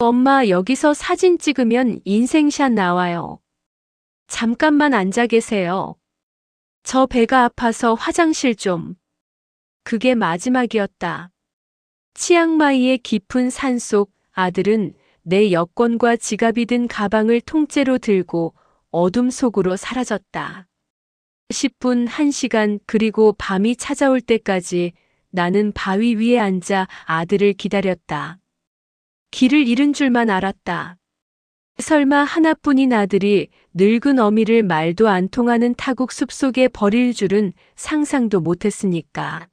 엄마, 여기서 사진 찍으면 인생샷 나와요. 잠깐만 앉아 계세요. 저 배가 아파서 화장실 좀. 그게 마지막이었다. 치앙마이의 깊은 산속 아들은 내 여권과 지갑이 든 가방을 통째로 들고 어둠 속으로 사라졌다. 10분, 1시간, 그리고 밤이 찾아올 때까지 나는 바위 위에 앉아 아들을 기다렸다. 길을 잃은 줄만 알았다. 설마 하나뿐인 아들이 늙은 어미를 말도 안 통하는 타국 숲속에 버릴 줄은 상상도 못했으니까.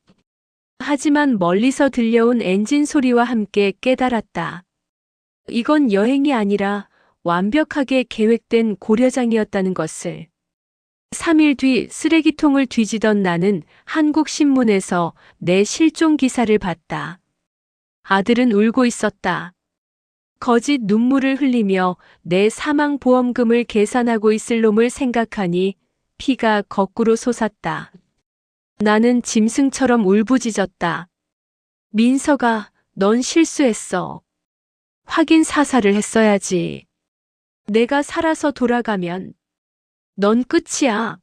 하지만 멀리서 들려온 엔진 소리와 함께 깨달았다. 이건 여행이 아니라 완벽하게 계획된 고려장이었다는 것을. 3일 뒤 쓰레기통을 뒤지던 나는 한국신문에서 내 실종 기사를 봤다. 아들은 울고 있었다. 거짓 눈물을 흘리며 내 사망보험금을 계산하고 있을 놈을 생각하니 피가 거꾸로 솟았다. 나는 짐승처럼 울부짖었다. 민서가, 넌 실수했어. 확인 사살을 했어야지. 내가 살아서 돌아가면 넌 끝이야.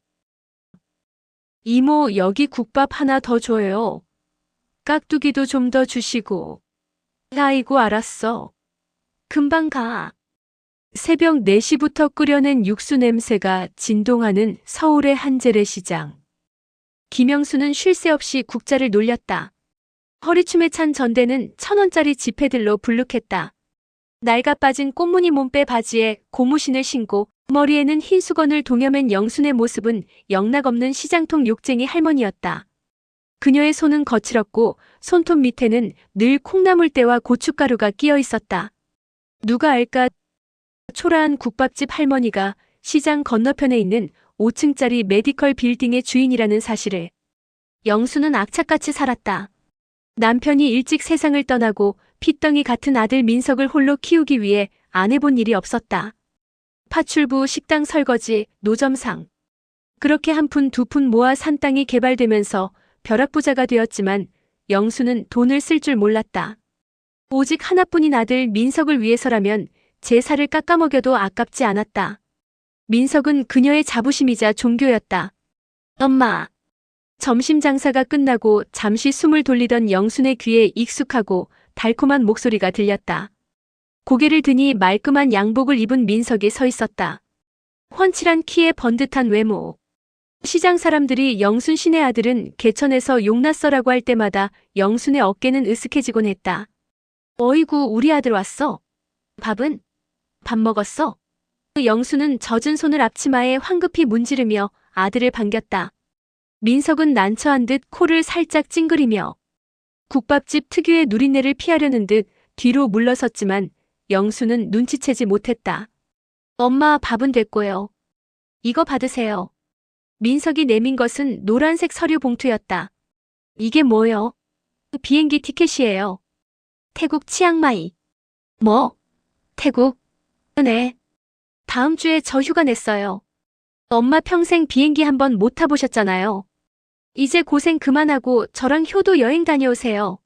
이모, 여기 국밥 하나 더 줘요. 깍두기도 좀 더 주시고. 아이고, 알았어. 금방 가. 새벽 4시부터 끓여낸 육수 냄새가 진동하는 서울의 한 재래시장. 김영수는 쉴 새 없이 국자를 놀렸다. 허리춤에 찬 전대는 1,000원짜리 지폐들로 불룩했다. 낡아 빠진 꽃무늬 몸빼 바지에 고무신을 신고 머리에는 흰 수건을 동여맨 영순의 모습은 영락없는 시장통 욕쟁이 할머니였다. 그녀의 손은 거칠었고 손톱 밑에는 늘 콩나물대와 고춧가루가 끼어 있었다. 누가 알까? 초라한 국밥집 할머니가 시장 건너편에 있는 5층짜리 메디컬 빌딩의 주인이라는 사실을. 영수는 악착같이 살았다. 남편이 일찍 세상을 떠나고 핏덩이 같은 아들 민석을 홀로 키우기 위해 안 해본 일이 없었다. 파출부, 식당 설거지, 노점상. 그렇게 한 푼 두 푼 모아 산 땅이 개발되면서 벼락부자가 되었지만 영수는 돈을 쓸 줄 몰랐다. 오직 하나뿐인 아들 민석을 위해서라면 제사를 깎아먹여도 아깝지 않았다. 민석은 그녀의 자부심이자 종교였다. 엄마. 점심 장사가 끝나고 잠시 숨을 돌리던 영순의 귀에 익숙하고 달콤한 목소리가 들렸다. 고개를 드니 말끔한 양복을 입은 민석이 서 있었다. 훤칠한 키에 번듯한 외모. 시장 사람들이 영순 씨네 아들은 개천에서 용났어라고 할 때마다 영순의 어깨는 으쓱해지곤 했다. 어이구, 우리 아들 왔어. 밥은? 밥 먹었어? 영수는 젖은 손을 앞치마에 황급히 문지르며 아들을 반겼다. 민석은 난처한 듯 코를 살짝 찡그리며 국밥집 특유의 누린내를 피하려는 듯 뒤로 물러섰지만 영수는 눈치채지 못했다. 엄마, 밥은 됐고요. 이거 받으세요. 민석이 내민 것은 노란색 서류 봉투였다. 이게 뭐요? 비행기 티켓이에요. 태국 치앙마이. 뭐? 태국? 네. 다음 주에 저 휴가 냈어요. 엄마 평생 비행기 한번 못 타보셨잖아요. 이제 고생 그만하고 저랑 효도 여행 다녀오세요.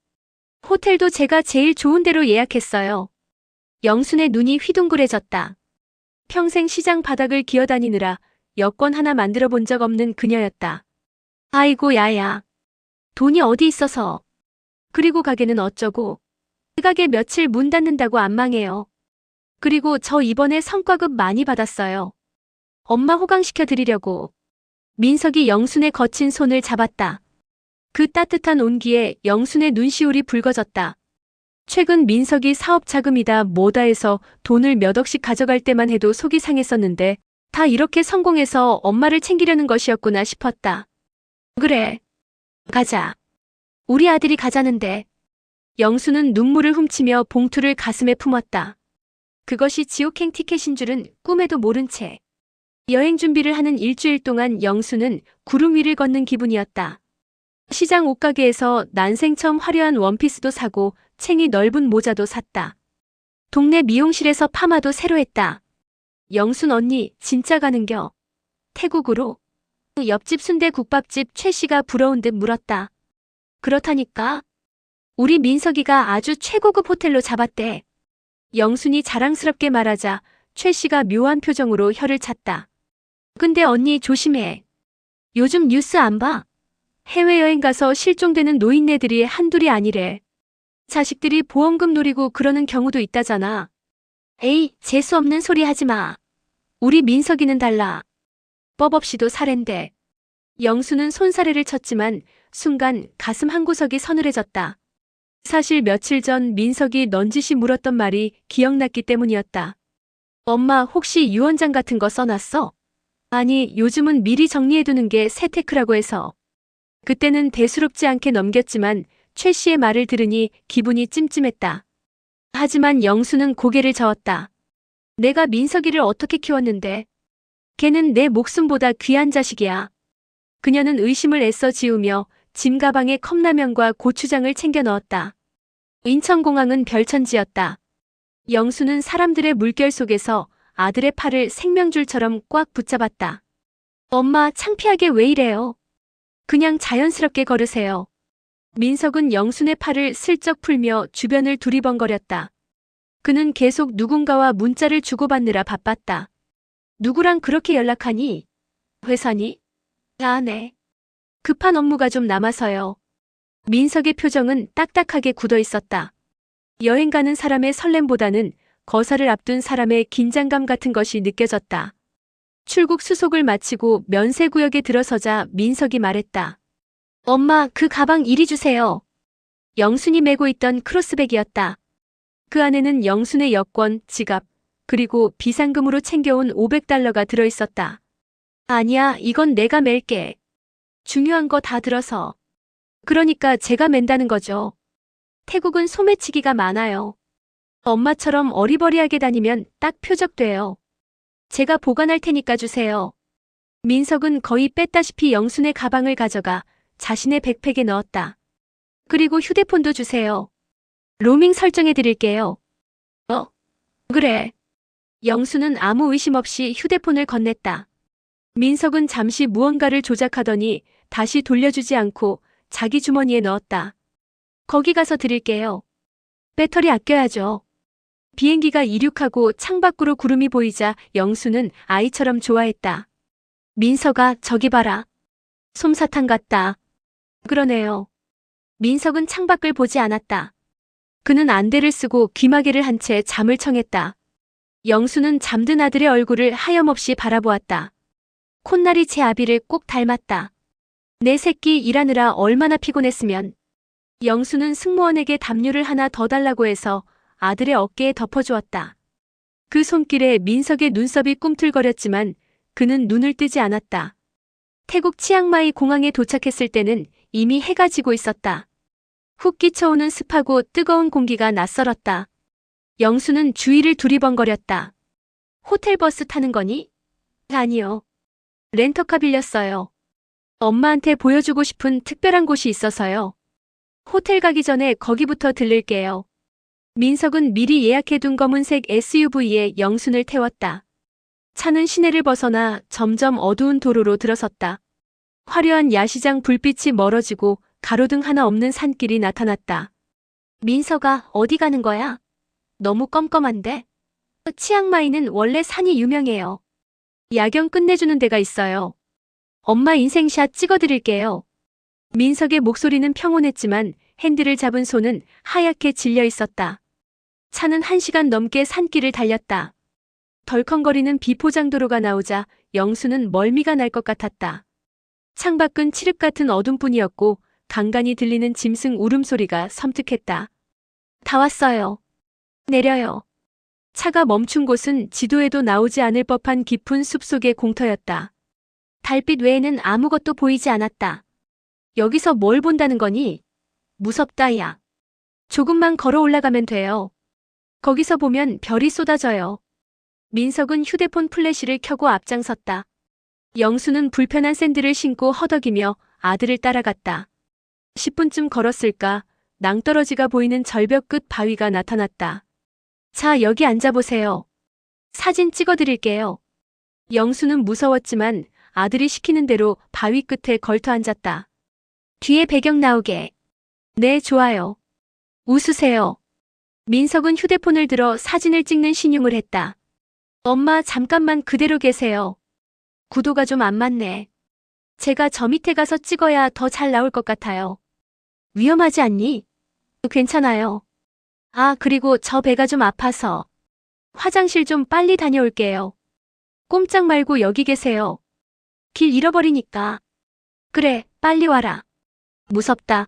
호텔도 제가 제일 좋은 데로 예약했어요. 영순의 눈이 휘둥그레졌다. 평생 시장 바닥을 기어다니느라 여권 하나 만들어 본 적 없는 그녀였다. 아이고, 야야. 돈이 어디 있어서. 그리고 가게는 어쩌고. 그 가게 며칠 문 닫는다고 안 망해요. 그리고 저 이번에 성과급 많이 받았어요. 엄마 호강시켜 드리려고. 민석이 영순의 거친 손을 잡았다. 그 따뜻한 온기에 영순의 눈시울이 붉어졌다. 최근 민석이 사업 자금이다 뭐다 해서 돈을 몇 억씩 가져갈 때만 해도 속이 상했었는데 다 이렇게 성공해서 엄마를 챙기려는 것이었구나 싶었다. 그래. 가자. 우리 아들이 가자는데. 영수는 눈물을 훔치며 봉투를 가슴에 품었다. 그것이 지옥행 티켓인 줄은 꿈에도 모른 채. 여행 준비를 하는 일주일 동안 영수는 구름 위를 걷는 기분이었다. 시장 옷가게에서 난생처음 화려한 원피스도 사고 챙이 넓은 모자도 샀다. 동네 미용실에서 파마도 새로 했다. 영순 언니, 진짜 가는겨? 태국으로? 옆집 순대국밥집 최 씨가 부러운 듯 물었다. 그렇다니까. 우리 민석이가 아주 최고급 호텔로 잡았대. 영순이 자랑스럽게 말하자 최 씨가 묘한 표정으로 혀를 찼다. 근데 언니 조심해. 요즘 뉴스 안 봐? 해외여행 가서 실종되는 노인네들이 한둘이 아니래. 자식들이 보험금 노리고 그러는 경우도 있다잖아. 에이, 재수없는 소리 하지 마. 우리 민석이는 달라. 법 없이도 살인데. 영수는 손사래를 쳤지만 순간 가슴 한구석이 서늘해졌다. 사실 며칠 전 민석이 넌지시 물었던 말이 기억났기 때문이었다. 엄마 혹시 유언장 같은 거 써놨어? 아니, 요즘은 미리 정리해두는 게 세테크라고 해서. 그때는 대수롭지 않게 넘겼지만 최 씨의 말을 들으니 기분이 찜찜했다. 하지만 영수는 고개를 저었다. 내가 민석이를 어떻게 키웠는데? 걔는 내 목숨보다 귀한 자식이야. 그녀는 의심을 애써 지우며 짐 가방에 컵라면과 고추장을 챙겨 넣었다. 인천공항은 별천지였다. 영수는 사람들의 물결 속에서 아들의 팔을 생명줄처럼 꽉 붙잡았다. 엄마, 창피하게 왜 이래요? 그냥 자연스럽게 걸으세요. 민석은 영순의 팔을 슬쩍 풀며 주변을 두리번거렸다. 그는 계속 누군가와 문자를 주고받느라 바빴다. 누구랑 그렇게 연락하니? 회사니? 아, 네. 급한 업무가 좀 남아서요. 민석의 표정은 딱딱하게 굳어 있었다. 여행 가는 사람의 설렘보다는 거사를 앞둔 사람의 긴장감 같은 것이 느껴졌다. 출국 수속을 마치고 면세구역에 들어서자 민석이 말했다. 엄마, 그 가방 이리 주세요. 영순이 메고 있던 크로스백이었다. 그 안에는 영순의 여권, 지갑, 그리고 비상금으로 챙겨온 500달러가 들어있었다. 아니야, 이건 내가 맬게. 중요한 거 다 들어서. 그러니까 제가 맨다는 거죠. 태국은 소매치기가 많아요. 엄마처럼 어리버리하게 다니면 딱 표적돼요. 제가 보관할 테니까 주세요. 민석은 거의 뺐다시피 영순의 가방을 가져가 자신의 백팩에 넣었다. 그리고 휴대폰도 주세요. 로밍 설정해 드릴게요. 그래. 영수는 아무 의심 없이 휴대폰을 건넸다. 민석은 잠시 무언가를 조작하더니 다시 돌려주지 않고 자기 주머니에 넣었다. 거기 가서 드릴게요. 배터리 아껴야죠. 비행기가 이륙하고 창밖으로 구름이 보이자 영수는 아이처럼 좋아했다. 민석아, 저기 봐라. 솜사탕 같다. 그러네요. 민석은 창밖을 보지 않았다. 그는 안대를 쓰고 귀마개를 한 채 잠을 청했다. 영수는 잠든 아들의 얼굴을 하염없이 바라보았다. 콧날이 제 아비를 꼭 닮았다. 내 새끼 일하느라 얼마나 피곤했으면. 영수는 승무원에게 담요를 하나 더 달라고 해서 아들의 어깨에 덮어주었다. 그 손길에 민석의 눈썹이 꿈틀거렸지만 그는 눈을 뜨지 않았다. 태국 치앙마이 공항에 도착했을 때는 이미 해가 지고 있었다. 훅 끼쳐오는 습하고 뜨거운 공기가 낯설었다. 영수는 주위를 두리번거렸다. 호텔 버스 타는 거니? 아니요. 렌터카 빌렸어요. 엄마한테 보여주고 싶은 특별한 곳이 있어서요. 호텔 가기 전에 거기부터 들릴게요. 민석은 미리 예약해둔 검은색 SUV에 영순을 태웠다. 차는 시내를 벗어나 점점 어두운 도로로 들어섰다. 화려한 야시장 불빛이 멀어지고 가로등 하나 없는 산길이 나타났다. 민석아, 어디 가는 거야? 너무 껌껌한데? 치앙마이는 원래 산이 유명해요. 야경 끝내주는 데가 있어요. 엄마 인생샷 찍어드릴게요. 민석의 목소리는 평온했지만 핸들을 잡은 손은 하얗게 질려 있었다. 차는 1시간 넘게 산길을 달렸다. 덜컹거리는 비포장도로가 나오자 영수는 멀미가 날 것 같았다. 창밖은 칠흑 같은 어둠뿐이었고 간간히 들리는 짐승 울음소리가 섬뜩했다. 다 왔어요. 내려요. 차가 멈춘 곳은 지도에도 나오지 않을 법한 깊은 숲속의 공터였다. 달빛 외에는 아무것도 보이지 않았다. 여기서 뭘 본다는 거니? 무섭다, 야. 조금만 걸어 올라가면 돼요. 거기서 보면 별이 쏟아져요. 민석은 휴대폰 플래시를 켜고 앞장섰다. 영수는 불편한 샌들을 신고 허덕이며 아들을 따라갔다. 10분쯤 걸었을까 낭떠러지가 보이는 절벽 끝 바위가 나타났다. 자, 여기 앉아보세요. 사진 찍어드릴게요. 영수는 무서웠지만 아들이 시키는 대로 바위 끝에 걸터 앉았다. 뒤에 배경 나오게. 네, 좋아요. 웃으세요. 민석은 휴대폰을 들어 사진을 찍는 신용을 했다. 엄마 잠깐만 그대로 계세요. 구도가 좀 안 맞네. 제가 저 밑에 가서 찍어야 더 잘 나올 것 같아요. 위험하지 않니? 괜찮아요. 아, 그리고 저 배가 좀 아파서 화장실 좀 빨리 다녀올게요. 꼼짝 말고 여기 계세요. 길 잃어버리니까. 그래, 빨리 와라. 무섭다.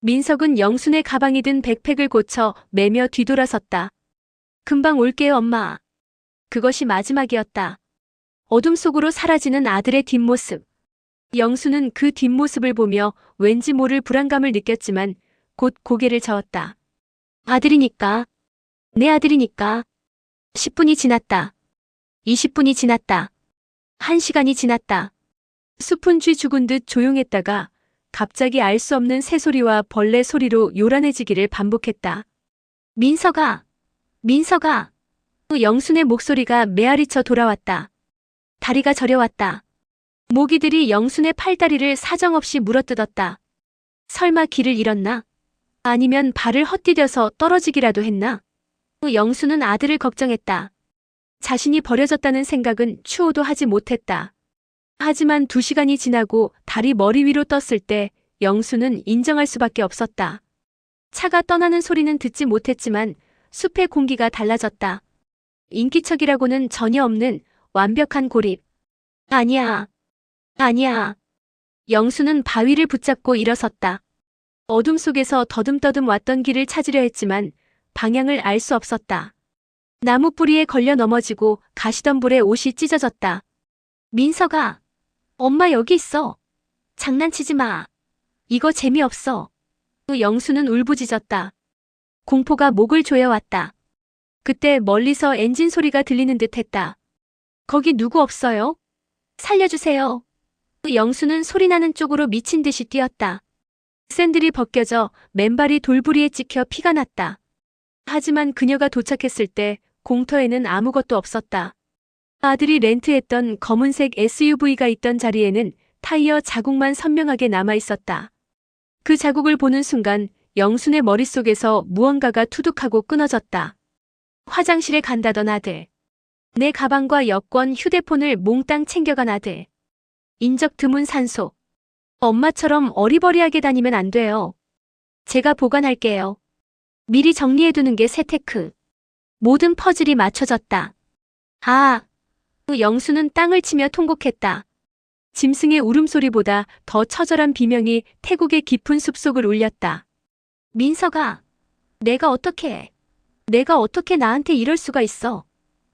민석은 영순의 가방이 든 백팩을 고쳐 매며 뒤돌아섰다. 금방 올게요, 엄마. 그것이 마지막이었다. 어둠 속으로 사라지는 아들의 뒷모습. 영수는 그 뒷모습을 보며 왠지 모를 불안감을 느꼈지만 곧 고개를 저었다. 아들이니까. 내 아들이니까. 10분이 지났다. 20분이 지났다. 1시간이 지났다. 숲은 쥐 죽은 듯 조용했다가 갑자기 알 수 없는 새소리와 벌레 소리로 요란해지기를 반복했다. 민석아! 민석아! 영순의 목소리가 메아리쳐 돌아왔다. 다리가 저려왔다. 모기들이 영순의 팔다리를 사정없이 물어뜯었다. 설마 길을 잃었나? 아니면 발을 헛디뎌서 떨어지기라도 했나? 영순은 아들을 걱정했다. 자신이 버려졌다는 생각은 추호도 하지 못했다. 하지만 2시간이 지나고 달이 머리 위로 떴을 때 영수는 인정할 수밖에 없었다. 차가 떠나는 소리는 듣지 못했지만 숲의 공기가 달라졌다. 인기척이라고는 전혀 없는 완벽한 고립. 아니야. 아니야. 영수는 바위를 붙잡고 일어섰다. 어둠 속에서 더듬더듬 왔던 길을 찾으려 했지만 방향을 알 수 없었다. 나무 뿌리에 걸려 넘어지고 가시덤불에 옷이 찢어졌다. 민석아. 엄마 여기 있어. 장난치지 마. 이거 재미없어. 영수는 울부짖었다. 공포가 목을 조여왔다. 그때 멀리서 엔진 소리가 들리는 듯 했다. 거기 누구 없어요? 살려주세요. 영수는 소리나는 쪽으로 미친 듯이 뛰었다. 샌들이 벗겨져 맨발이 돌부리에 찍혀 피가 났다. 하지만 그녀가 도착했을 때 공터에는 아무것도 없었다. 아들이 렌트했던 검은색 SUV가 있던 자리에는 타이어 자국만 선명하게 남아있었다. 그 자국을 보는 순간 영순의 머릿속에서 무언가가 투둑하고 끊어졌다. 화장실에 간다던 아들. 내 가방과 여권, 휴대폰을 몽땅 챙겨간 아들. 인적 드문 산소. 엄마처럼 어리버리하게 다니면 안 돼요. 제가 보관할게요. 미리 정리해두는 게 세테크. 모든 퍼즐이 맞춰졌다. 아! 영수는 땅을 치며 통곡했다. 짐승의 울음소리보다 더 처절한 비명이 태국의 깊은 숲속을 울렸다. 민석아! 내가 어떻게 나한테 이럴 수가 있어?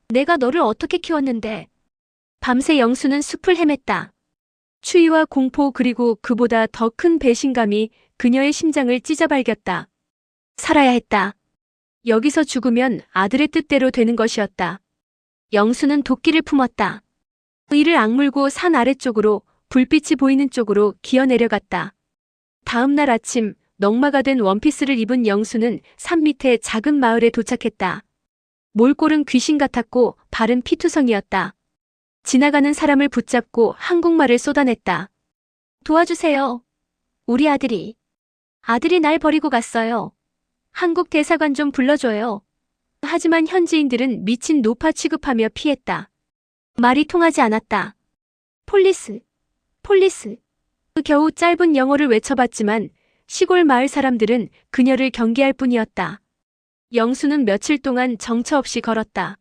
내가 너를 어떻게 키웠는데? 밤새 영수는 숲을 헤맸다. 추위와 공포 그리고 그보다 더 큰 배신감이 그녀의 심장을 찢어발겼다. 살아야 했다. 여기서 죽으면 아들의 뜻대로 되는 것이었다. 영수는 도끼를 품었다. 이를 악물고 산 아래쪽으로 불빛이 보이는 쪽으로 기어 내려갔다. 다음 날 아침 넝마가 된 원피스를 입은 영수는 산 밑에 작은 마을에 도착했다. 몰골은 귀신 같았고 발은 피투성이었다. 지나가는 사람을 붙잡고 한국말을 쏟아냈다. 도와주세요. 우리 아들이 날 버리고 갔어요. 한국 대사관 좀 불러줘요. 하지만 현지인들은 미친 노파 취급하며 피했다. 말이 통하지 않았다. 폴리스. 겨우 짧은 영어를 외쳐봤지만 시골 마을 사람들은 그녀를 경계할 뿐이었다. 영수는 며칠 동안 정처 없이 걸었다.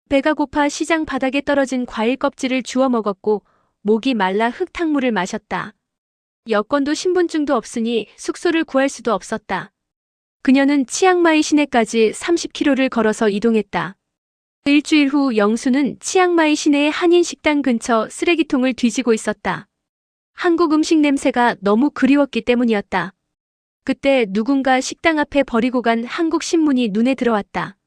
배가 고파 시장 바닥에 떨어진 과일 껍질을 주워 먹었고 목이 말라 흙탕물을 마셨다. 여권도 신분증도 없으니 숙소를 구할 수도 없었다. 그녀는 치앙마이 시내까지 30km를 걸어서 이동했다. 일주일 후 영수는 치앙마이 시내의 한인 식당 근처 쓰레기통을 뒤지고 있었다. 한국 음식 냄새가 너무 그리웠기 때문이었다. 그때 누군가 식당 앞에 버리고 간 한국 신문이 눈에 들어왔다.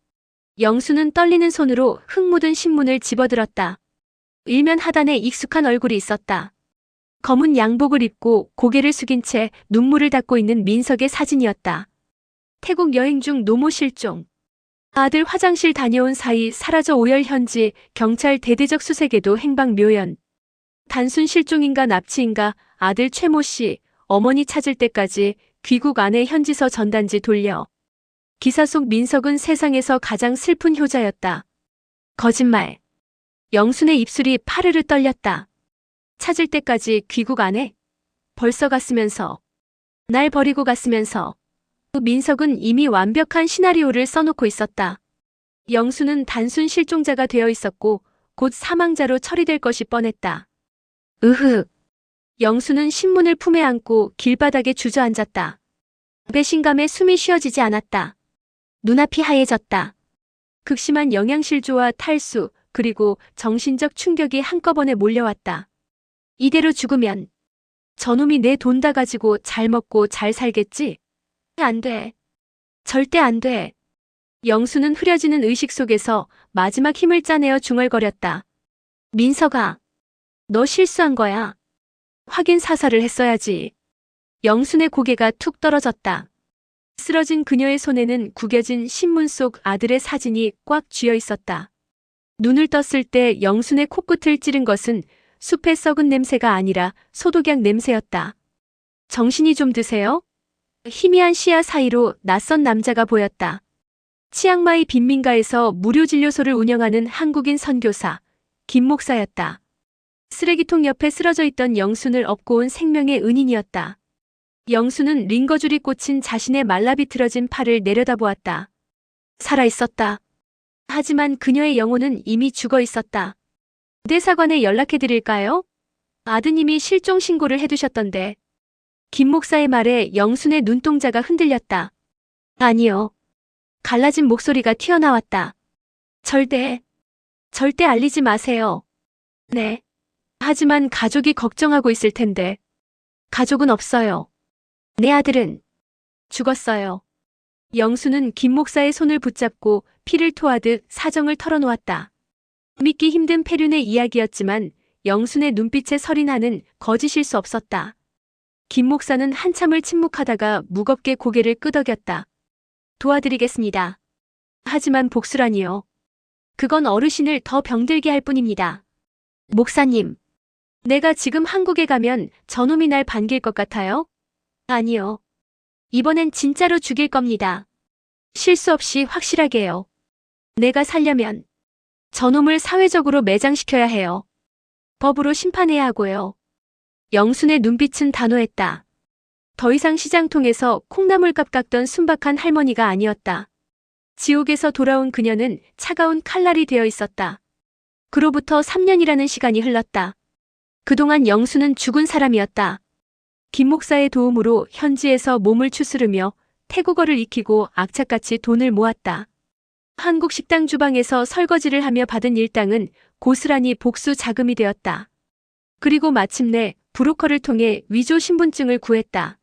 영수는 떨리는 손으로 흙 묻은 신문을 집어들었다. 일면 하단에 익숙한 얼굴이 있었다. 검은 양복을 입고 고개를 숙인 채 눈물을 닦고 있는 민석의 사진이었다. 태국 여행 중 노모 실종. 아들 화장실 다녀온 사이 사라져 오열 현지 경찰 대대적 수색에도 행방묘연. 단순 실종인가 납치인가 아들 최모 씨, 어머니 찾을 때까지 귀국 안에 현지서 전단지 돌려. 기사 속 민석은 세상에서 가장 슬픈 효자였다. 거짓말. 영순의 입술이 파르르 떨렸다. 찾을 때까지 귀국 안 해? 벌써 갔으면서. 날 버리고 갔으면서. 민석은 이미 완벽한 시나리오를 써놓고 있었다. 영수는 단순 실종자가 되어 있었고 곧 사망자로 처리될 것이 뻔했다. 으흐. 영수는 신문을 품에 안고 길바닥에 주저앉았다. 배신감에 숨이 쉬어지지 않았다. 눈앞이 하얘졌다. 극심한 영양실조와 탈수, 그리고 정신적 충격이 한꺼번에 몰려왔다. 이대로 죽으면 저놈이 내 돈 다 가지고 잘 먹고 잘 살겠지? 안 돼. 절대 안 돼. 영수는 흐려지는 의식 속에서 마지막 힘을 짜내어 중얼거렸다. 민석아, 너 실수한 거야. 확인 사살을 했어야지. 영순의 고개가 툭 떨어졌다. 쓰러진 그녀의 손에는 구겨진 신문 속 아들의 사진이 꽉 쥐어 있었다. 눈을 떴을 때 영순의 코끝을 찌른 것은 숲의 썩은 냄새가 아니라 소독약 냄새였다. 정신이 좀 드세요? 희미한 시야 사이로 낯선 남자가 보였다. 치앙마이 빈민가에서 무료 진료소를 운영하는 한국인 선교사, 김 목사였다. 쓰레기통 옆에 쓰러져 있던 영순을 업고 온 생명의 은인이었다. 영순은 링거줄이 꽂힌 자신의 말라비틀어진 팔을 내려다보았다. 살아있었다. 하지만 그녀의 영혼은 이미 죽어 있었다. 대사관에 연락해드릴까요? 아드님이 실종 신고를 해두셨던데. 김 목사의 말에 영순의 눈동자가 흔들렸다. 아니요. 갈라진 목소리가 튀어나왔다. 절대 알리지 마세요. 네. 하지만 가족이 걱정하고 있을 텐데. 가족은 없어요. 내 아들은 죽었어요. 영수는 김 목사의 손을 붙잡고 피를 토하듯 사정을 털어놓았다. 믿기 힘든 폐륜의 이야기였지만 영순의 눈빛에 서린 한은 거짓일 수 없었다. 김 목사는 한참을 침묵하다가 무겁게 고개를 끄덕였다. 도와드리겠습니다. 하지만 복수라니요. 그건 어르신을 더 병들게 할 뿐입니다. 목사님, 내가 지금 한국에 가면 저놈이 날 반길 것 같아요? 아니요. 이번엔 진짜로 죽일 겁니다. 실수 없이 확실하게요. 내가 살려면 저놈을 사회적으로 매장시켜야 해요. 법으로 심판해야 하고요. 영순의 눈빛은 단호했다. 더 이상 시장통에서 콩나물값 깎던 순박한 할머니가 아니었다. 지옥에서 돌아온 그녀는 차가운 칼날이 되어 있었다. 그로부터 3년이라는 시간이 흘렀다. 그동안 영수는 죽은 사람이었다. 김 목사의 도움으로 현지에서 몸을 추스르며 태국어를 익히고 악착같이 돈을 모았다. 한국 식당 주방에서 설거지를 하며 받은 일당은 고스란히 복수 자금이 되었다. 그리고 마침내 브로커를 통해 위조 신분증을 구했다.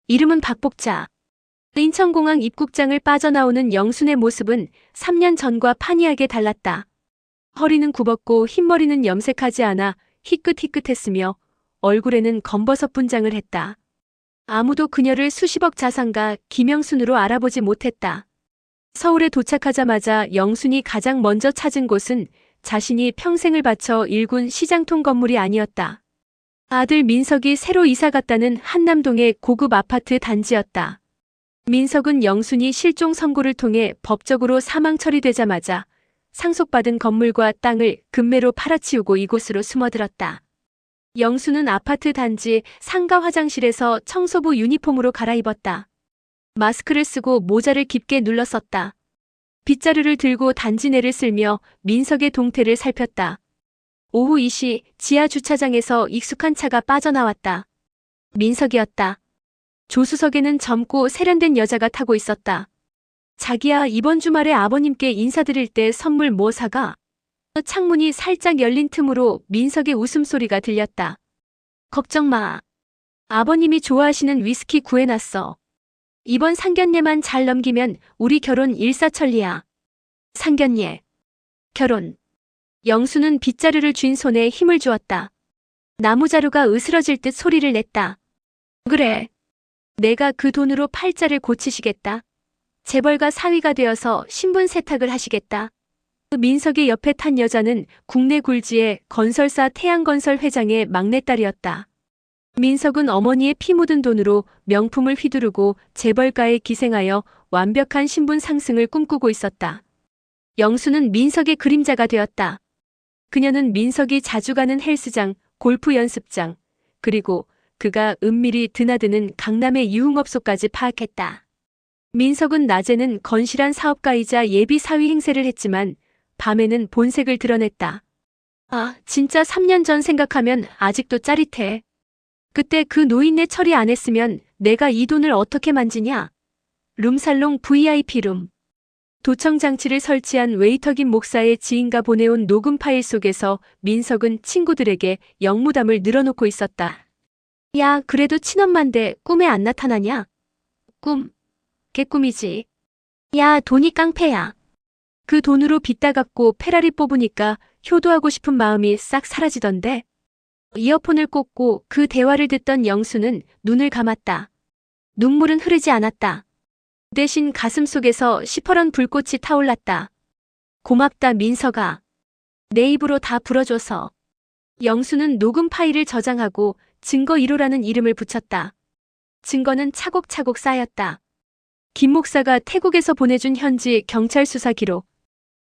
이름은 박복자. 인천공항 입국장을 빠져나오는 영순의 모습은 3년 전과 판이하게 달랐다. 허리는 굽었고 흰머리는 염색하지 않아 희끗희끗했으며 얼굴에는 검버섯 분장을 했다. 아무도 그녀를 수십억 자산가 김영순으로 알아보지 못했다. 서울에 도착하자마자 영순이 가장 먼저 찾은 곳은 자신이 평생을 바쳐 일군 시장통 건물이 아니었다. 아들 민석이 새로 이사 갔다는 한남동의 고급 아파트 단지였다. 민석은 영순이 실종 선고를 통해 법적으로 사망 처리되자마자 상속받은 건물과 땅을 금매로 팔아치우고 이곳으로 숨어들었다. 영순은 아파트 단지 상가 화장실에서 청소부 유니폼으로 갈아입었다. 마스크를 쓰고 모자를 깊게 눌렀었다. 빗자루를 들고 단지 내를 쓸며 민석의 동태를 살폈다. 오후 2시 지하 주차장에서 익숙한 차가 빠져나왔다. 민석이었다. 조수석에는 젊고 세련된 여자가 타고 있었다. 자기야, 이번 주말에 아버님께 인사드릴 때 선물 뭐 사가? 창문이 살짝 열린 틈으로 민석의 웃음소리가 들렸다. 걱정 마. 아버님이 좋아하시는 위스키 구해놨어. 이번 상견례만 잘 넘기면 우리 결혼 일사천리야. 상견례. 결혼. 영수는 빗자루를 쥔 손에 힘을 주었다. 나무자루가 으스러질 듯 소리를 냈다. 그래. 내가 그 돈으로 팔자를 고치시겠다. 재벌가 사위가 되어서 신분 세탁을 하시겠다. 민석의 옆에 탄 여자는 국내 굴지의 건설사 태양건설 회장의 막내딸이었다. 민석은 어머니의 피 묻은 돈으로 명품을 휘두르고 재벌가에 기생하여 완벽한 신분 상승을 꿈꾸고 있었다. 영수는 민석의 그림자가 되었다. 그녀는 민석이 자주 가는 헬스장, 골프 연습장, 그리고 그가 은밀히 드나드는 강남의 유흥업소까지 파악했다. 민석은 낮에는 건실한 사업가이자 예비 사위 행세를 했지만 밤에는 본색을 드러냈다. 아, 진짜 3년 전 생각하면 아직도 짜릿해. 그때 그 노인네 처리 안 했으면 내가 이 돈을 어떻게 만지냐? 룸살롱 VIP룸. 도청 장치를 설치한 웨이터긴 목사의 지인과 보내온 녹음 파일 속에서 민석은 친구들에게 영무담을 늘어놓고 있었다. 야, 그래도 친엄만데 꿈에 안 나타나냐? 꿈. 개꿈이지. 야, 돈이 깡패야. 그 돈으로 빚다 갚고 페라리 뽑으니까 효도하고 싶은 마음이 싹 사라지던데. 이어폰을 꽂고 그 대화를 듣던 영수는 눈을 감았다. 눈물은 흐르지 않았다. 대신 가슴속에서 시퍼런 불꽃이 타올랐다. 고맙다, 민석아. 내 입으로 다 불어줘서. 영수는 녹음 파일을 저장하고 증거 1호라는 이름을 붙였다. 증거는 차곡차곡 쌓였다. 김 목사가 태국에서 보내준 현지 경찰 수사 기록.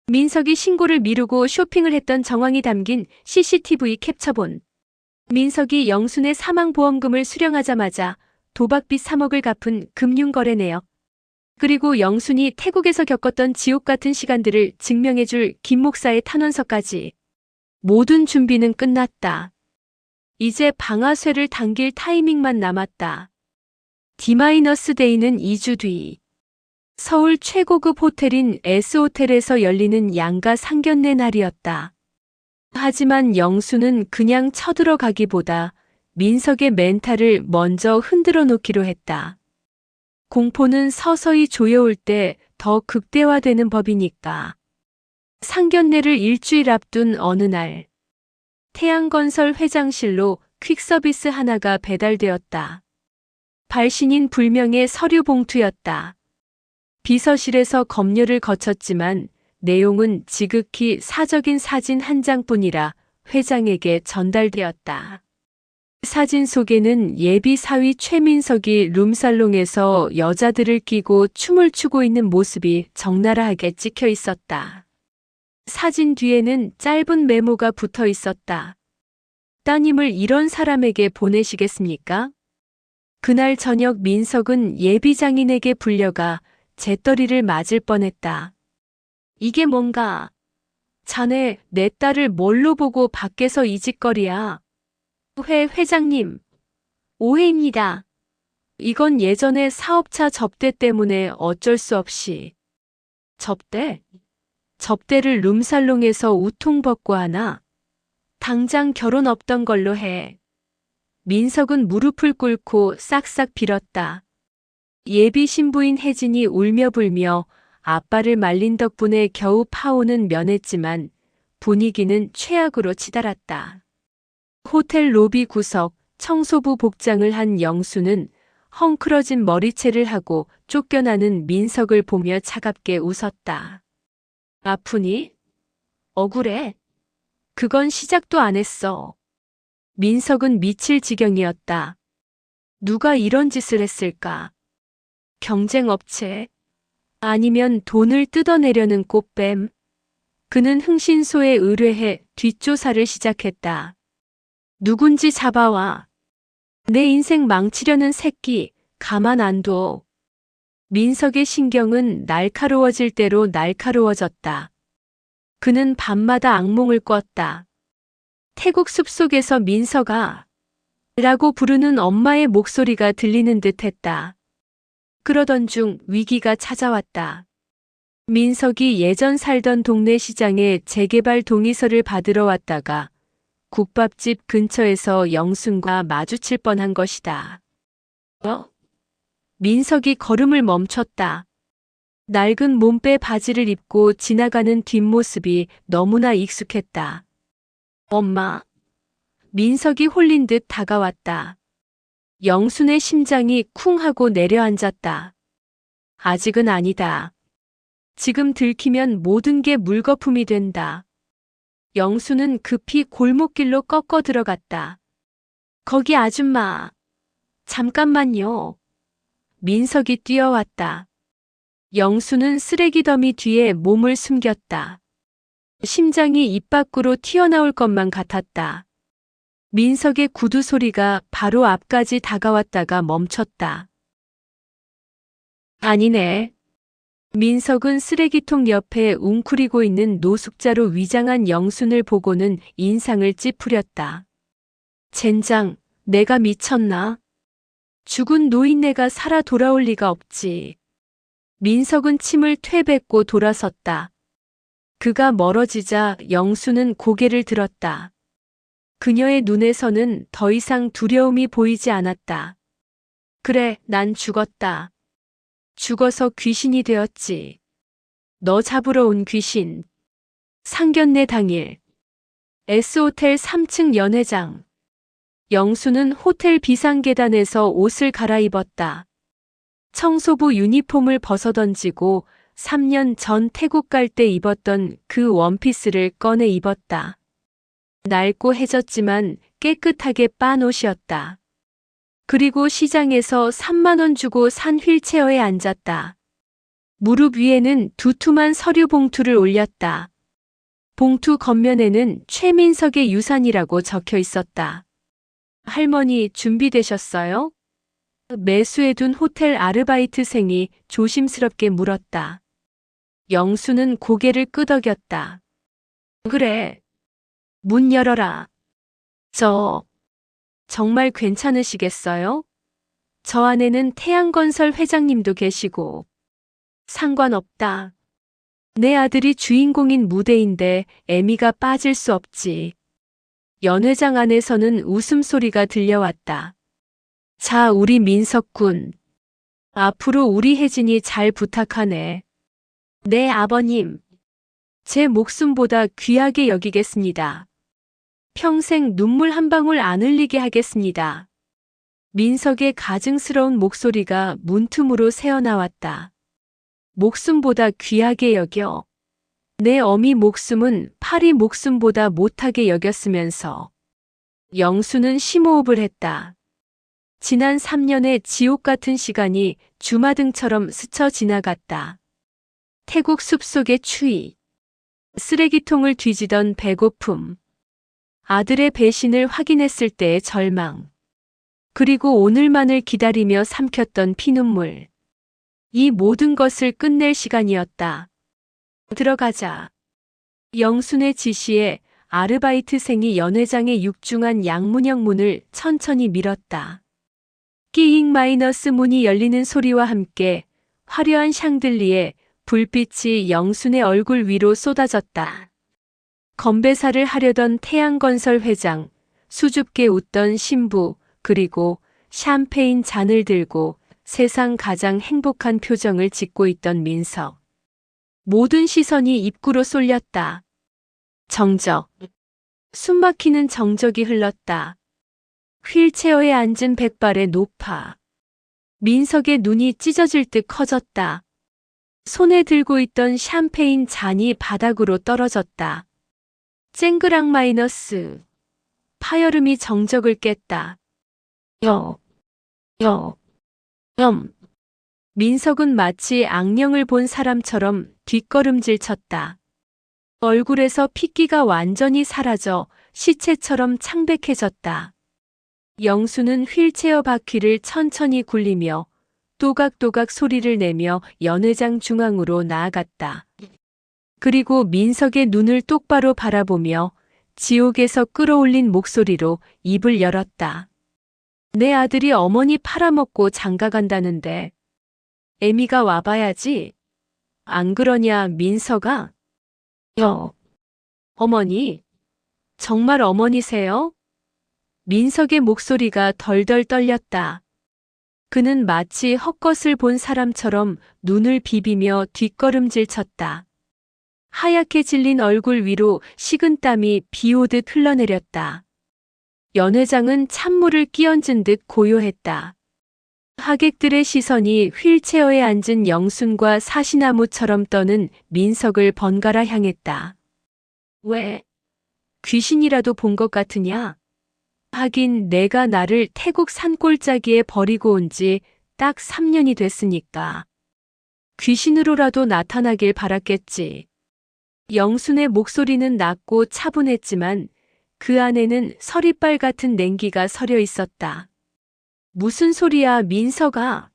민석이 신고를 미루고 쇼핑을 했던 정황이 담긴 CCTV 캡처본. 민석이 영순의 사망보험금을 수령하자마자 도박빚 3억을 갚은 금융거래 내역. 그리고 영순이 태국에서 겪었던 지옥 같은 시간들을 증명해줄 김 목사의 탄원서까지. 모든 준비는 끝났다. 이제 방아쇠를 당길 타이밍만 남았다. D-데이는 2주 뒤. 서울 최고급 호텔인 S호텔에서 열리는 양가 상견례 날이었다. 하지만 영수는 그냥 쳐들어가기보다 민석의 멘탈을 먼저 흔들어 놓기로 했다. 공포는 서서히 조여올 때 더 극대화되는 법이니까. 상견례를 일주일 앞둔 어느 날, 태양건설 회장실로 퀵서비스 하나가 배달되었다. 발신인 불명의 서류 봉투였다. 비서실에서 검열을 거쳤지만 내용은 지극히 사적인 사진 한 장뿐이라 회장에게 전달되었다. 사진 속에는 예비 사위 최민석이 룸살롱에서 여자들을 끼고 춤을 추고 있는 모습이 적나라하게 찍혀 있었다. 사진 뒤에는 짧은 메모가 붙어 있었다. 따님을 이런 사람에게 보내시겠습니까? 그날 저녁 민석은 예비 장인에게 불려가 재떨이를 맞을 뻔했다. 이게 뭔가? 자네 내 딸을 뭘로 보고 밖에서 이 짓거리야? 회장님, 오해입니다. 이건 예전에 사업차 접대 때문에 어쩔 수 없이. 접대? 접대를 룸살롱에서 우통 벗고 하나? 당장 결혼 없던 걸로 해. 민석은 무릎을 꿇고 싹싹 빌었다. 예비 신부인 혜진이 울며 불며 아빠를 말린 덕분에 겨우 파혼은 면했지만 분위기는 최악으로 치달았다. 호텔 로비 구석 청소부 복장을 한 영수는 헝클어진 머리채를 하고 쫓겨나는 민석을 보며 차갑게 웃었다. 아프니? 억울해? 그건 시작도 안 했어. 민석은 미칠 지경이었다. 누가 이런 짓을 했을까? 경쟁업체? 아니면 돈을 뜯어내려는 꽃뱀? 그는 흥신소에 의뢰해 뒷조사를 시작했다. 누군지 잡아와. 내 인생 망치려는 새끼 가만 안 둬. 민석의 신경은 날카로워질 대로 날카로워졌다. 그는 밤마다 악몽을 꿨다. 태국 숲속에서 민석아 라고 부르는 엄마의 목소리가 들리는 듯했다. 그러던 중 위기가 찾아왔다. 민석이 예전 살던 동네 시장에 재개발 동의서를 받으러 왔다가 국밥집 근처에서 영순과 마주칠 뻔한 것이다. 민석이 걸음을 멈췄다. 낡은 몸빼 바지를 입고 지나가는 뒷모습이 너무나 익숙했다. 엄마. 민석이 홀린 듯 다가왔다. 영순의 심장이 쿵 하고 내려앉았다. 아직은 아니다. 지금 들키면 모든 게 물거품이 된다. 영수는 급히 골목길로 꺾어 들어갔다. 거기 아줌마. 잠깐만요. 민석이 뛰어왔다. 영수는 쓰레기 더미 뒤에 몸을 숨겼다. 심장이 입 밖으로 튀어나올 것만 같았다. 민석의 구두 소리가 바로 앞까지 다가왔다가 멈췄다. 아니네. 민석은 쓰레기통 옆에 웅크리고 있는 노숙자로 위장한 영순을 보고는 인상을 찌푸렸다. 젠장, 내가 미쳤나? 죽은 노인네가 살아 돌아올 리가 없지. 민석은 침을 퇴뱉고 돌아섰다. 그가 멀어지자 영수는 고개를 들었다. 그녀의 눈에서는 더 이상 두려움이 보이지 않았다. 그래, 난 죽었다. 죽어서 귀신이 되었지. 너 잡으러 온 귀신. 상견례 당일. S호텔 3층 연회장. 영수는 호텔 비상계단에서 옷을 갈아입었다. 청소부 유니폼을 벗어던지고 3년 전 태국 갈 때 입었던 그 원피스를 꺼내 입었다. 낡고 해졌지만 깨끗하게 빤 옷이었다. 그리고 시장에서 3만 원 주고 산 휠체어에 앉았다. 무릎 위에는 두툼한 서류 봉투를 올렸다. 봉투 겉면에는 최민석의 유산이라고 적혀 있었다. 할머니 준비되셨어요? 매수해둔 호텔 아르바이트생이 조심스럽게 물었다. 영수는 고개를 끄덕였다. 그래. 문 열어라. 정말 괜찮으시겠어요? 저 안에는 태양건설 회장님도 계시고. 상관없다. 내 아들이 주인공인 무대인데 애미가 빠질 수 없지. 연회장 안에서는 웃음소리가 들려왔다. 자, 우리 민석군. 앞으로 우리 혜진이 잘 부탁하네. 네, 아버님. 제 목숨보다 귀하게 여기겠습니다. 평생 눈물 한 방울 안 흘리게 하겠습니다. 민석의 가증스러운 목소리가 문틈으로 새어나왔다. 목숨보다 귀하게 여겨. 내 어미 목숨은 파리 목숨보다 못하게 여겼으면서. 영수는 심호흡을 했다. 지난 3년의 지옥 같은 시간이 주마등처럼 스쳐 지나갔다. 태국 숲속의 추위. 쓰레기통을 뒤지던 배고픔. 아들의 배신을 확인했을 때의 절망. 그리고 오늘만을 기다리며 삼켰던 피눈물. 이 모든 것을 끝낼 시간이었다. 들어가자. 영순의 지시에 아르바이트생이 연회장의 육중한 양문형 문을 천천히 밀었다. 끼잉 마이너스 문이 열리는 소리와 함께 화려한 샹들리에 불빛이 영순의 얼굴 위로 쏟아졌다. 건배사를 하려던 태양건설 회장, 수줍게 웃던 신부, 그리고 샴페인 잔을 들고 세상 가장 행복한 표정을 짓고 있던 민석. 모든 시선이 입구로 쏠렸다. 정적. 숨막히는 정적이 흘렀다. 휠체어에 앉은 백발의 노파. 민석의 눈이 찢어질 듯 커졌다. 손에 들고 있던 샴페인 잔이 바닥으로 떨어졌다. 쨍그랑 마이너스. 파열음이 정적을 깼다. 민석은 마치 악령을 본 사람처럼 뒷걸음질 쳤다. 얼굴에서 핏기가 완전히 사라져 시체처럼 창백해졌다. 영수는 휠체어 바퀴를 천천히 굴리며 또각또각 소리를 내며 연회장 중앙으로 나아갔다. 그리고 민석의 눈을 똑바로 바라보며 지옥에서 끌어올린 목소리로 입을 열었다. 내 아들이 어머니 팔아먹고 장가간다는데 애미가 와봐야지. 안 그러냐, 민석아? 어머니? 정말 어머니세요? 민석의 목소리가 덜덜 떨렸다. 그는 마치 헛것을 본 사람처럼 눈을 비비며 뒷걸음질 쳤다. 하얗게 질린 얼굴 위로 식은땀이 비 오듯 흘러내렸다. 연회장은 찬물을 끼얹은 듯 고요했다. 하객들의 시선이 휠체어에 앉은 영순과 사시나무처럼 떠는 민석을 번갈아 향했다. 왜? 귀신이라도 본 것 같으냐? 하긴 내가 나를 태국 산골짜기에 버리고 온 지 딱 3년이 됐으니까. 귀신으로라도 나타나길 바랐겠지. 영순의 목소리는 낮고 차분했지만 그 안에는 서리빨 같은 냉기가 서려 있었다. 무슨 소리야, 민서가.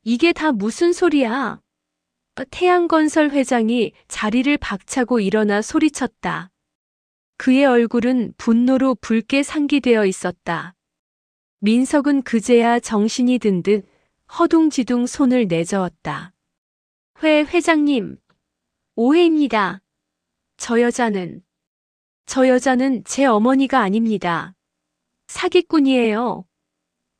이게 다 무슨 소리야. 태양건설 회장이 자리를 박차고 일어나 소리쳤다. 그의 얼굴은 분노로 붉게 상기되어 있었다. 민석은 그제야 정신이 든 듯 허둥지둥 손을 내저었다. 회장님, 오해입니다. 저 여자는 제 어머니가 아닙니다. 사기꾼이에요.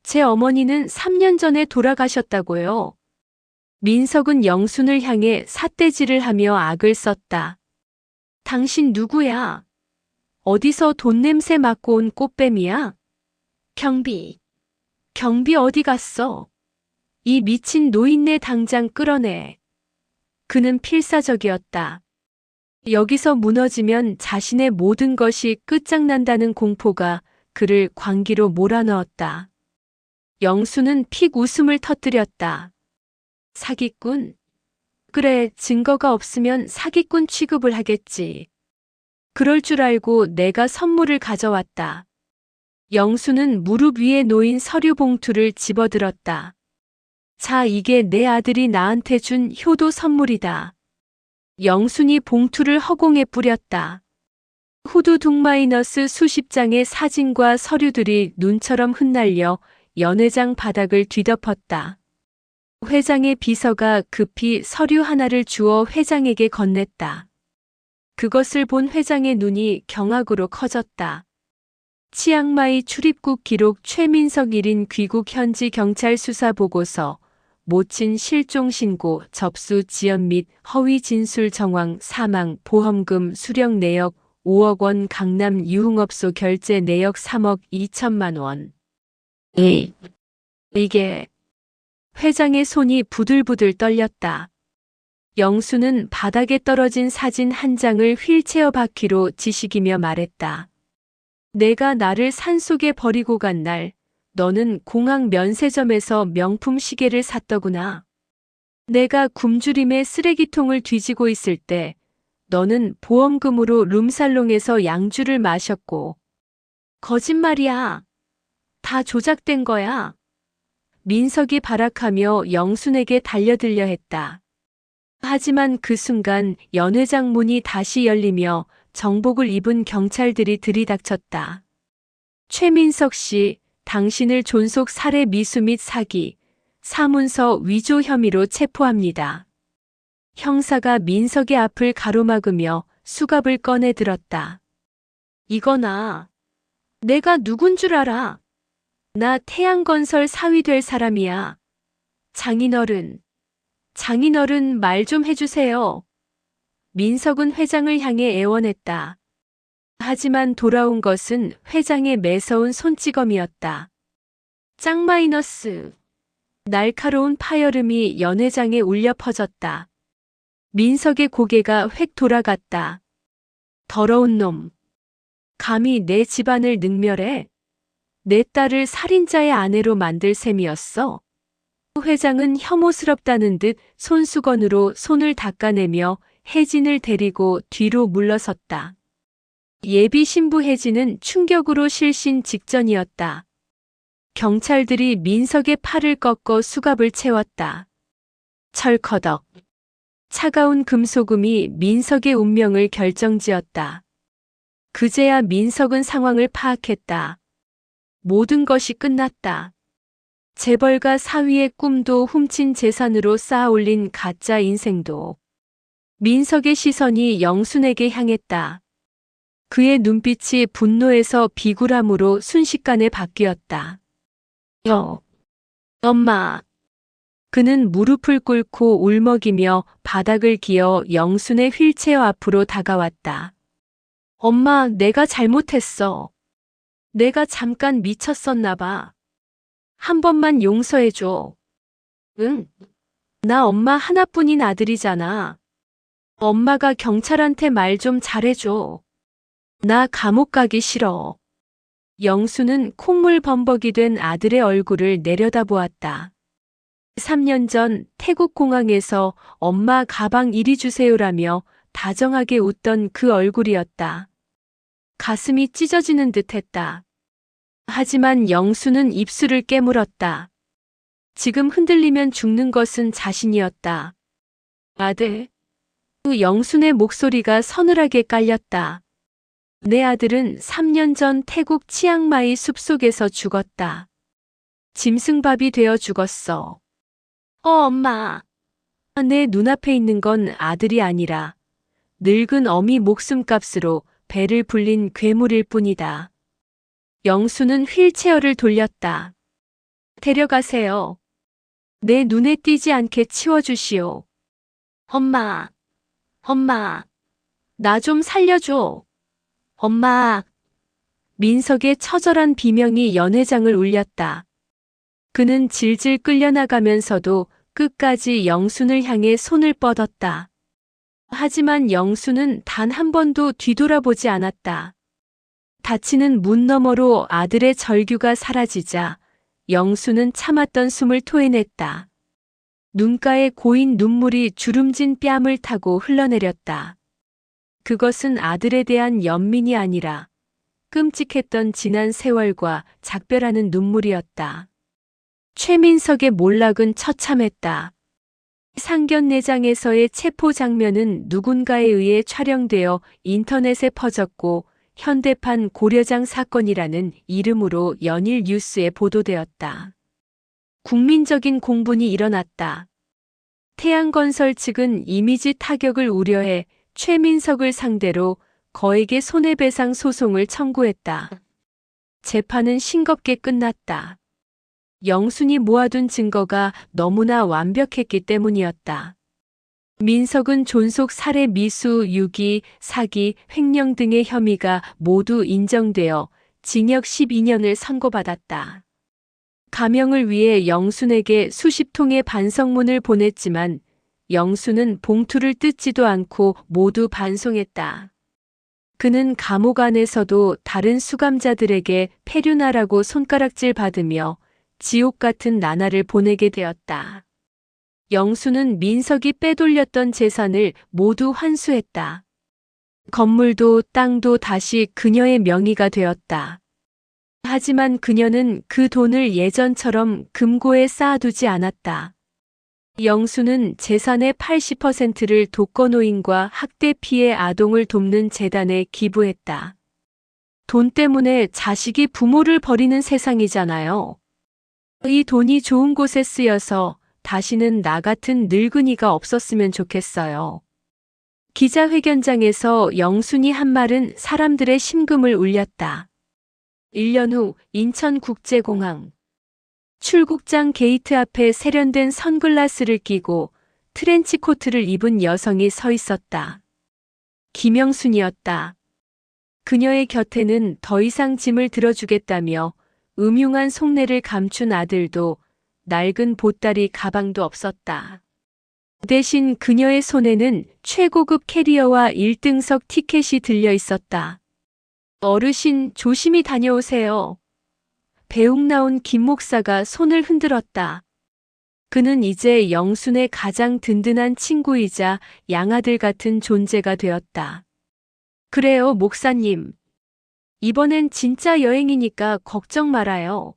제 어머니는 3년 전에 돌아가셨다고요. 민석은 영순을 향해 삿대질을 하며 악을 썼다. 당신 누구야? 어디서 돈 냄새 맡고 온 꽃뱀이야? 경비 어디 갔어? 이 미친 노인네 당장 끌어내. 그는 필사적이었다. 여기서 무너지면 자신의 모든 것이 끝장난다는 공포가 그를 광기로 몰아넣었다. 영수는 픽 웃음을 터뜨렸다. 사기꾼? 그래, 증거가 없으면 사기꾼 취급을 하겠지. 그럴 줄 알고 내가 선물을 가져왔다. 영수는 무릎 위에 놓인 서류 봉투를 집어들었다. 자, 이게 내 아들이 나한테 준 효도 선물이다. 영순이 봉투를 허공에 뿌렸다. 후두둑 수십 장의 사진과 서류들이 눈처럼 흩날려 연회장 바닥을 뒤덮었다. 회장의 비서가 급히 서류 하나를 주어 회장에게 건넸다. 그것을 본 회장의 눈이 경악으로 커졌다. 치앙마이 출입국 기록 최민석 1인 귀국 현지 경찰 수사 보고서, 모친 실종 신고, 접수 지연 및 허위 진술 정황, 사망, 보험금 수령 내역 5억 원, 강남 유흥업소 결제 내역 3억 2천만 원. 이게... 회장의 손이 부들부들 떨렸다. 영수는 바닥에 떨어진 사진 한 장을 휠체어 바퀴로 지식이며 말했다. 내가 나를 산속에 버리고 간 날, 너는 공항 면세점에서 명품 시계를 샀더구나. 내가 굶주림에 쓰레기통을 뒤지고 있을 때, 너는 보험금으로 룸살롱에서 양주를 마셨고. 거짓말이야. 다 조작된 거야. 민석이 발악하며 영순에게 달려들려 했다. 하지만 그 순간 연회장 문이 다시 열리며 정복을 입은 경찰들이 들이닥쳤다. 최민석 씨, 당신을 존속 살해 미수 및 사기, 사문서 위조 혐의로 체포합니다. 형사가 민석의 앞을 가로막으며 수갑을 꺼내 들었다. 이거나, 내가 누군 줄 알아? 나 태양건설 사위 될 사람이야. 장인어른 말 좀 해주세요. 민석은 회장을 향해 애원했다. 하지만 돌아온 것은 회장의 매서운 손찌검이었다. 짱 마이너스. 날카로운 파열음이 연회장에 울려 퍼졌다. 민석의 고개가 획 돌아갔다. 더러운 놈. 감히 내 집안을 능멸해? 내 딸을 살인자의 아내로 만들 셈이었어? 회장은 혐오스럽다는 듯 손수건으로 손을 닦아내며 혜진을 데리고 뒤로 물러섰다. 예비 신부 혜진은 충격으로 실신 직전이었다. 경찰들이 민석의 팔을 꺾어 수갑을 채웠다. 철커덕. 차가운 금소금이 민석의 운명을 결정지었다. 그제야 민석은 상황을 파악했다. 모든 것이 끝났다. 재벌가 사위의 꿈도 훔친 재산으로 쌓아올린 가짜 인생도. 민석의 시선이 영순에게 향했다. 그의 눈빛이 분노에서 비굴함으로 순식간에 바뀌었다. 엄마. 그는 무릎을 꿇고 울먹이며 바닥을 기어 영순의 휠체어 앞으로 다가왔다. 엄마, 내가 잘못했어. 내가 잠깐 미쳤었나 봐. 한 번만 용서해줘. 응? 나 엄마 하나뿐인 아들이잖아. 엄마가 경찰한테 말 좀 잘해줘. 나 감옥 가기 싫어. 영수는 콧물 범벅이 된 아들의 얼굴을 내려다보았다. 3년 전 태국 공항에서 엄마 가방 이리 주세요라며 다정하게 웃던 그 얼굴이었다. 가슴이 찢어지는 듯했다. 하지만 영수는 입술을 깨물었다. 지금 흔들리면 죽는 것은 자신이었다. 아들. 그 영순의 목소리가 서늘하게 깔렸다. 내 아들은 3년 전 태국 치앙마이 숲속에서 죽었다. 짐승밥이 되어 죽었어. 엄마. 내 눈앞에 있는 건 아들이 아니라 늙은 어미 목숨값으로 배를 불린 괴물일 뿐이다. 영수는 휠체어를 돌렸다. 데려가세요. 내 눈에 띄지 않게 치워주시오. 엄마. 엄마. 나 좀 살려줘. 엄마. 민석의 처절한 비명이 연회장을 울렸다. 그는 질질 끌려나가면서도 끝까지 영순을 향해 손을 뻗었다. 하지만 영순은 단 한 번도 뒤돌아보지 않았다. 닫히는 문 너머로 아들의 절규가 사라지자 영순은 참았던 숨을 토해냈다. 눈가에 고인 눈물이 주름진 뺨을 타고 흘러내렸다. 그것은 아들에 대한 연민이 아니라 끔찍했던 지난 세월과 작별하는 눈물이었다. 최민석의 몰락은 처참했다. 상견례장에서의 체포 장면은 누군가에 의해 촬영되어 인터넷에 퍼졌고 현대판 고려장 사건이라는 이름으로 연일 뉴스에 보도되었다. 국민적인 공분이 일어났다. 태양건설 측은 이미지 타격을 우려해 최민석을 상대로 거액의 손해배상 소송을 청구했다. 재판은 싱겁게 끝났다. 영순이 모아둔 증거가 너무나 완벽했기 때문이었다. 민석은 존속 살해 미수, 유기, 사기, 횡령 등의 혐의가 모두 인정되어 징역 12년을 선고받았다. 가명을 위해 영순에게 수십 통의 반성문을 보냈지만 영순은 봉투를 뜯지도 않고 모두 반송했다. 그는 감옥 안에서도 다른 수감자들에게 페류나라고 손가락질 받으며 지옥 같은 나날을 보내게 되었다. 영수는 민석이 빼돌렸던 재산을 모두 환수했다. 건물도 땅도 다시 그녀의 명의가 되었다. 하지만 그녀는 그 돈을 예전처럼 금고에 쌓아두지 않았다. 영수는 재산의 80%를 독거노인과 학대 피해 아동을 돕는 재단에 기부했다. 돈 때문에 자식이 부모를 버리는 세상이잖아요. 이 돈이 좋은 곳에 쓰여서 다시는 나 같은 늙은이가 없었으면 좋겠어요. 기자회견장에서 영순이 한 말은 사람들의 심금을 울렸다. 1년 후 인천국제공항. 출국장 게이트 앞에 세련된 선글라스를 끼고 트렌치코트를 입은 여성이 서 있었다. 김영순이었다. 그녀의 곁에는 더 이상 짐을 들어주겠다며 음흉한 속내를 감춘 아들도 낡은 보따리 가방도 없었다. 대신 그녀의 손에는 최고급 캐리어와 1등석 티켓이 들려 있었다. 어르신 조심히 다녀오세요. 배웅 나온 김 목사가 손을 흔들었다. 그는 이제 영순의 가장 든든한 친구이자 양아들 같은 존재가 되었다. 그래요, 목사님. 이번엔 진짜 여행이니까 걱정 말아요.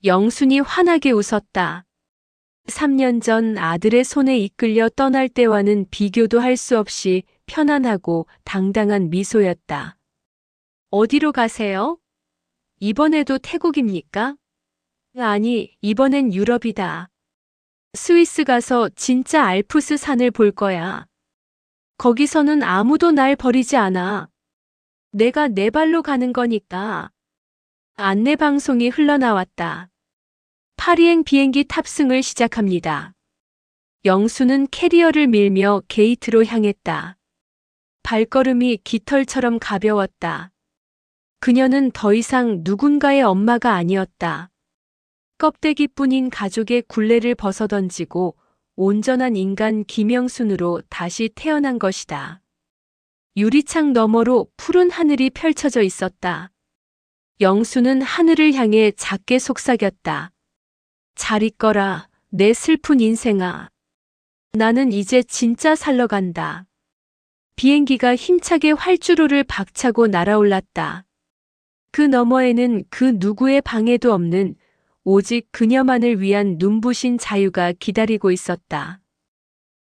영순이 환하게 웃었다. 3년 전 아들의 손에 이끌려 떠날 때와는 비교도 할 수 없이 편안하고 당당한 미소였다. 어디로 가세요? 이번에도 태국입니까? 아니, 이번엔 유럽이다. 스위스 가서 진짜 알프스 산을 볼 거야. 거기서는 아무도 날 버리지 않아. 내가 내 발로 가는 거니까. 안내 방송이 흘러나왔다. 파리행 비행기 탑승을 시작합니다. 영수는 캐리어를 밀며 게이트로 향했다. 발걸음이 깃털처럼 가벼웠다. 그녀는 더 이상 누군가의 엄마가 아니었다. 껍데기뿐인 가족의 굴레를 벗어던지고 온전한 인간 김영순으로 다시 태어난 것이다. 유리창 너머로 푸른 하늘이 펼쳐져 있었다. 영수는 하늘을 향해 작게 속삭였다. 잘 있거라, 내 슬픈 인생아. 나는 이제 진짜 살러 간다. 비행기가 힘차게 활주로를 박차고 날아올랐다. 그 너머에는 그 누구의 방해도 없는 오직 그녀만을 위한 눈부신 자유가 기다리고 있었다.